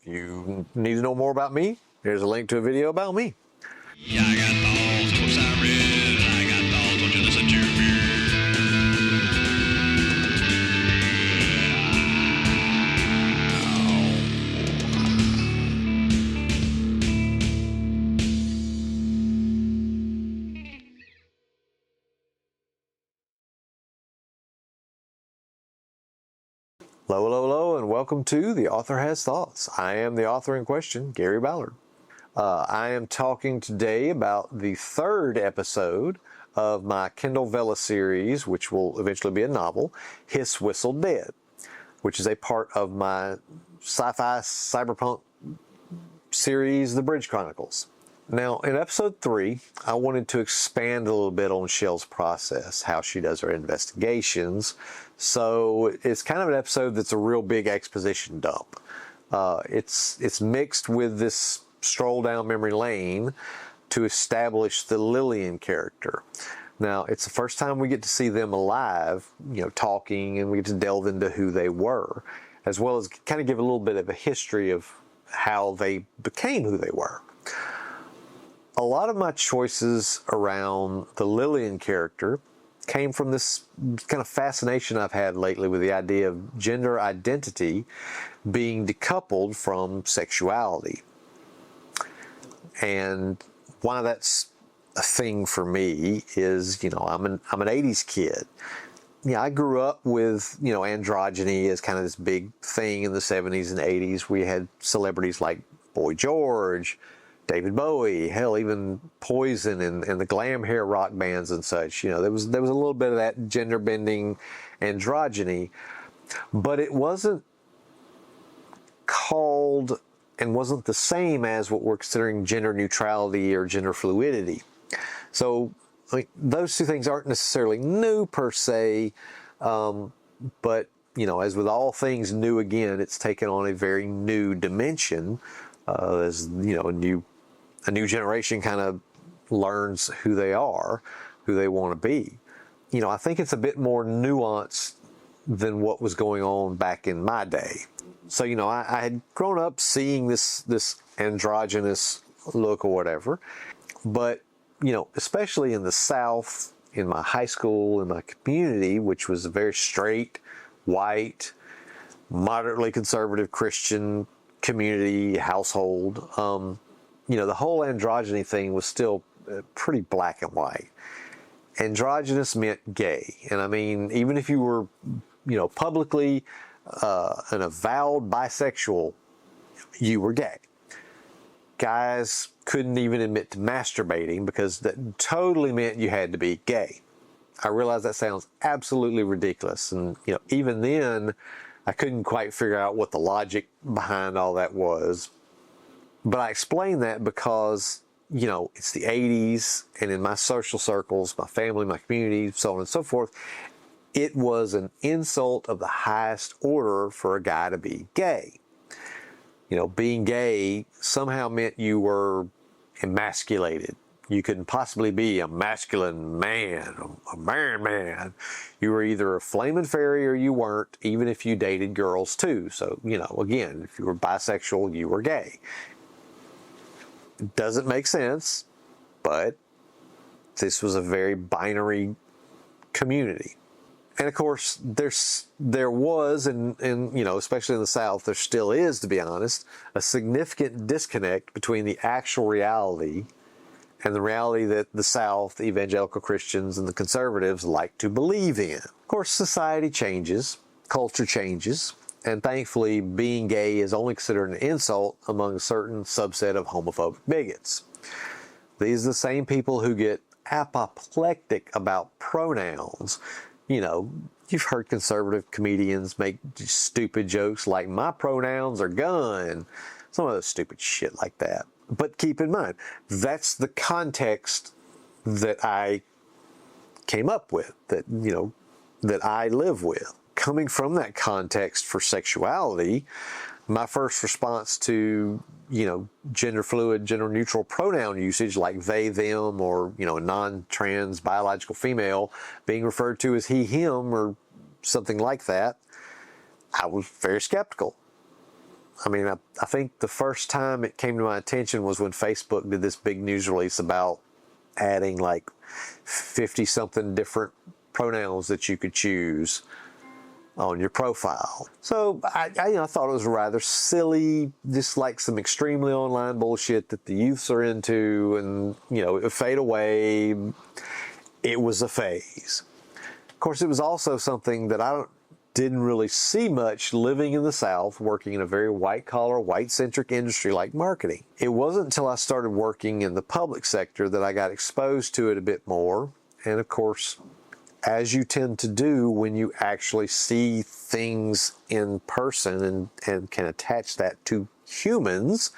If you need to know more about me, here's a link to a video about me. Yeah, I got balls, of course I read. I got balls, won't you listen to me? Hello, hello, hello, and welcome to The Author Has Thoughts. I am the author in question, Gary Ballard. I am talking today about the third episode of my Kindle Vella series, which will eventually be a novel, Hiss Whistle Dead, which is a part of my sci-fi cyberpunk series, The Bridge Chronicles. Now, in episode 3, I wanted to expand a little bit on Shell's process, how she does her investigations. So it's kind of an episode that's a real big exposition dump. It's mixed with this stroll down memory lane to establish the Lillian character. Now, it's the first time we get to see them alive, talking, and we get to delve into who they were, as well as kind of give a little bit of a history of how they became who they were. A lot of my choices around the Lillian character came from this kind of fascination I've had lately with the idea of gender identity being decoupled from sexuality. And why that's a thing for me is, I'm an 80s kid. I grew up with, androgyny as kind of this big thing in the 70s and 80s. We had celebrities like Boy George, David Bowie, hell, even Poison and the glam hair rock bands and such. There was a little bit of that gender bending androgyny, but it wasn't called and wasn't the same as what we're considering gender neutrality or gender fluidity. So those two things aren't necessarily new per se, but as with all things new, again, it's taken on a very new dimension as a new generation kind of learns who they are, who they want to be. I think it's a bit more nuanced than what was going on back in my day. So, I had grown up seeing this androgynous look or whatever, but, especially in the South, in my high school, in my community, which was a very straight, white, moderately conservative Christian community, household, the whole androgyny thing was still pretty black and white. Androgynous meant gay. And I mean, even if you were, publicly an avowed bisexual, you were gay. Guys couldn't even admit to masturbating because that totally meant you had to be gay. I realize that sounds absolutely ridiculous. And, even then, I couldn't quite figure out what the logic behind all that was. But I explain that because, it's the 80s, and in my social circles, my family, my community, so on and so forth, it was an insult of the highest order for a guy to be gay. Being gay somehow meant you were emasculated. You couldn't possibly be a masculine man, a man. You were either a flaming fairy or you weren't, even if you dated girls too. So, again, if you were bisexual, you were gay. It doesn't make sense, but this was a very binary community. And of course, there was, and especially in the South, there still is, to be honest, a significant disconnect between the actual reality and the reality that the South, the evangelical Christians, and the conservatives like to believe in. Of course, society changes, culture changes, and thankfully, being gay is only considered an insult among a certain subset of homophobic bigots. These are the same people who get apoplectic about pronouns. You've heard conservative comedians make stupid jokes like, my pronouns are gun, some of those stupid shit like that. But keep in mind, that's the context that I came up with, that I live with. Coming from that context for sexuality, my first response to, gender fluid, gender neutral pronoun usage like they, them, or, a non-trans biological female being referred to as he, him, or something like that, I was very skeptical. I mean, I think the first time it came to my attention was when Facebook did this big news release about adding like 50 something different pronouns that you could choose on your profile. So I thought it was rather silly, just like some extremely online bullshit that the youths are into, and it would fade away. It was a phase. Of course, it was also something that didn't really see much living in the South, working in a very white-collar, white-centric industry like marketing. It wasn't until I started working in the public sector that I got exposed to it a bit more. And of course, as you tend to do when you actually see things in person and can attach that to humans,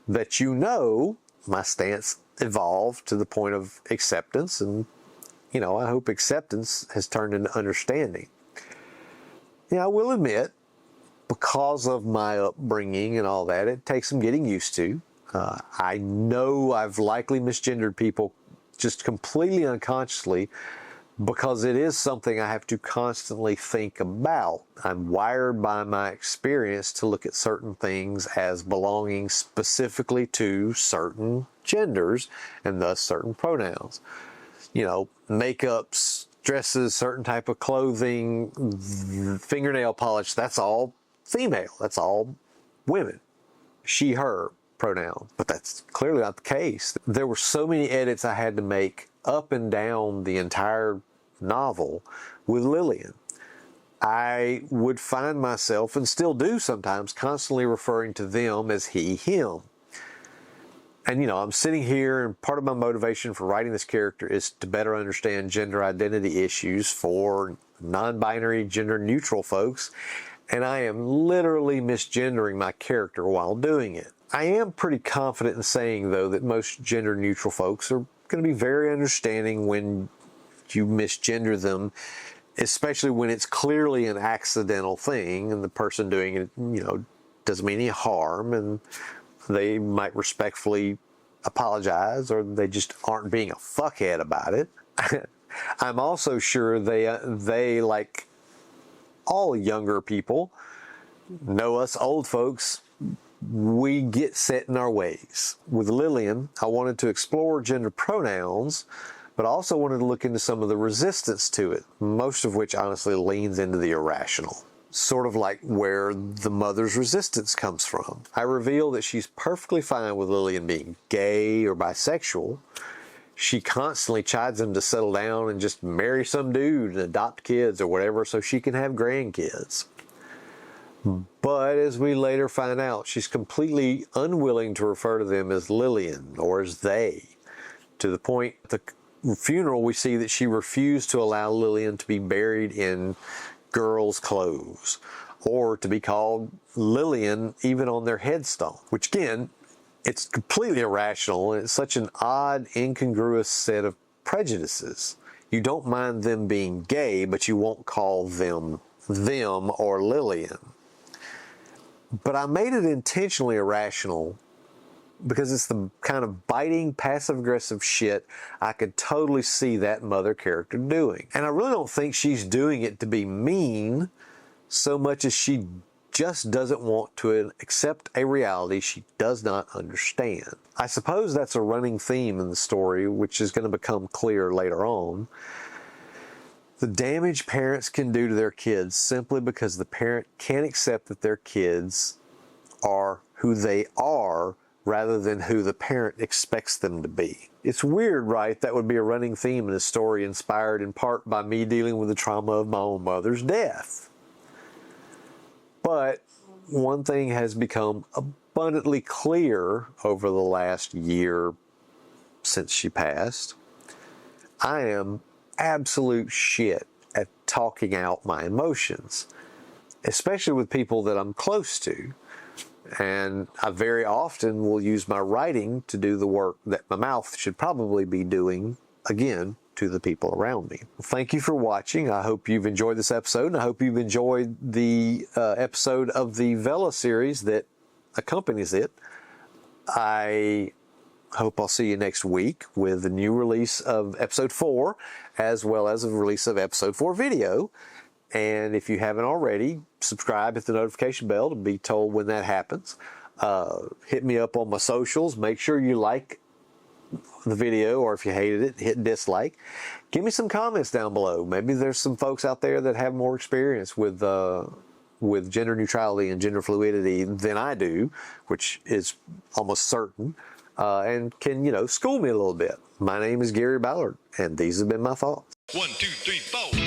that my stance evolved to the point of acceptance. And, I hope acceptance has turned into understanding. I will admit, because of my upbringing and all that, it takes some getting used to. I know I've likely misgendered people just completely unconsciously, because it is something I have to constantly think about. I'm wired by my experience to look at certain things as belonging specifically to certain genders and thus certain pronouns. Makeups, dresses, certain type of clothing, fingernail polish, that's all female. That's all women. She, her pronoun. But that's clearly not the case. There were so many edits I had to make up and down the entire novel with Lillian. I would find myself, and still do sometimes, constantly referring to them as he, him. And I'm sitting here, and part of my motivation for writing this character is to better understand gender identity issues for non-binary, gender-neutral folks, and I am literally misgendering my character while doing it. I am pretty confident in saying, though, that most gender-neutral folks are going to be very understanding when you misgender them, especially when it's clearly an accidental thing and the person doing it, doesn't mean any harm, and they might respectfully apologize, or they just aren't being a fuckhead about it. I'm also sure they, like all younger people, know us old folks, we get set in our ways. With Lillian, I wanted to explore gender pronouns, but also wanted to look into some of the resistance to it, most of which honestly leans into the irrational. Sort of like where the mother's resistance comes from. I reveal that she's perfectly fine with Lillian being gay or bisexual. She constantly chides him to settle down and just marry some dude and adopt kids or whatever so she can have grandkids. But as we later find out, she's completely unwilling to refer to them as Lillian or as they. To the point, at the funeral, we see that she refused to allow Lillian to be buried in girls' clothes, or to be called Lillian even on their headstone, which again, it's completely irrational, and it's such an odd, incongruous set of prejudices. You don't mind them being gay, but you won't call them or Lillian. But I made it intentionally irrational because it's the kind of biting, passive-aggressive shit I could totally see that mother character doing. And I really don't think she's doing it to be mean so much as she just doesn't want to accept a reality she does not understand. I suppose that's a running theme in the story, which is going to become clear later on. The damage parents can do to their kids simply because the parent can't accept that their kids are who they are rather than who the parent expects them to be. It's weird, right? That would be a running theme in a story inspired in part by me dealing with the trauma of my own mother's death. But one thing has become abundantly clear over the last year since she passed. I am absolute shit at talking out my emotions, especially with people that I'm close to. And I very often will use my writing to do the work that my mouth should probably be doing, again, to the people around me. Thank you for watching. I hope you've enjoyed this episode, and I hope you've enjoyed the episode of the Vella series that accompanies it. I hope I'll see you next week with the new release of episode 4, as well as a release of episode 4 video. And if you haven't already, subscribe, hit the notification bell to be told when that happens. Hit me up on my socials. Make sure you like the video, or if you hated it, hit dislike. Give me some comments down below. Maybe there's some folks out there that have more experience with gender neutrality and gender fluidity than I do, which is almost certain, and can, school me a little bit. My name is Gary Ballard, and these have been my thoughts. 1, 2, 3, 4.